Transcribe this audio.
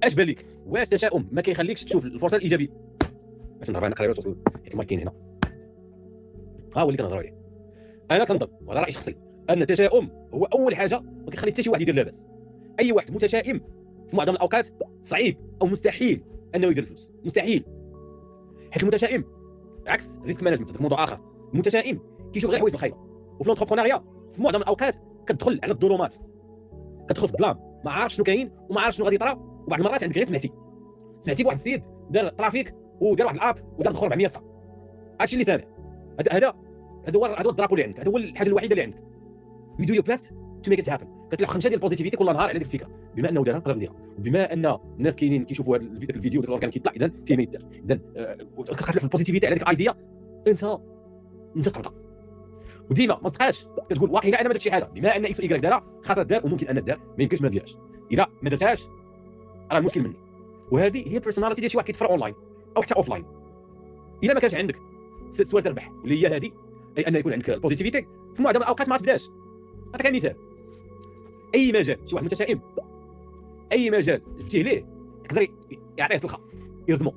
اش بان لك؟ واش التشاؤم ما كيخليكش تشوف الفرصه الايجابيه؟ باش نهضر انا قريبه توصل حيت المايك كاين هنا، ها هو اللي كنهضروا عليه. انا كنظن وهذا راي شخصي ان التشاؤم هو اول حاجه ما كتخلي حتى شي واحد يدير لاباس. اي واحد متشائم في معظم الاوقات صعيب او مستحيل انه يدير الفلوس، مستحيل. حيت المتشائم عكس ريسك مانجمنت، هذا موضوع اخر. المتشائم كيشوف غير الحوايج الخايبه، وفي الانتربرونيا في معظم الاوقات كتدخل على الظلمات، كتدخل في الظلام، ما عارف شنو كاين وما عارف شنو غادي يطرا. وبعض المرات عندك غير سمعتي بواحد السيد دار ترافيك ودار واحد الاب ودار دخل 400 سطر. هادشي اللي سامع. هذا هو الدرابو اللي عندك، هذا هو الحاجه الوحيده اللي عندك. يو دو يور بيست تو ميك ات هابن. كتلوح خنشه ديال البوزيتيفيتي كل نهار على ديك الفكره، بما انه دارها نقدر نديرها، وبما ان الناس كاينين كيشوفوا هذا الفيديو ديال الاوركان كيطلع، اذا فيه ما يدار. اذا كتلوح في البوزيتيفيتي على ديك الايديا، انت تقطع. وديما ما تبقاش كتقول واقيلا انا ما درتش شي حاجه، بما ان اكس وايكغيك دارها خاصها دار وممكن ان دار، ما يمكنش ما نديرهاش. اذا ما درتهاش راه المشكل مني. وهذه هي البيرسوناليتي ديال شي واحد كيتفرع اونلاين او حتى اوفلاين. اذا ما كانش عندك ست سوار تربح اللي هي هذه، اي ان يكون عندك البوزيتيفيتي في معظم الاوقات ما تبداش. نعطيك مثال، اي مجال شي واحد متشائم، اي مجال جبتيه ليه يقدر يعطيه سلخه يردمو.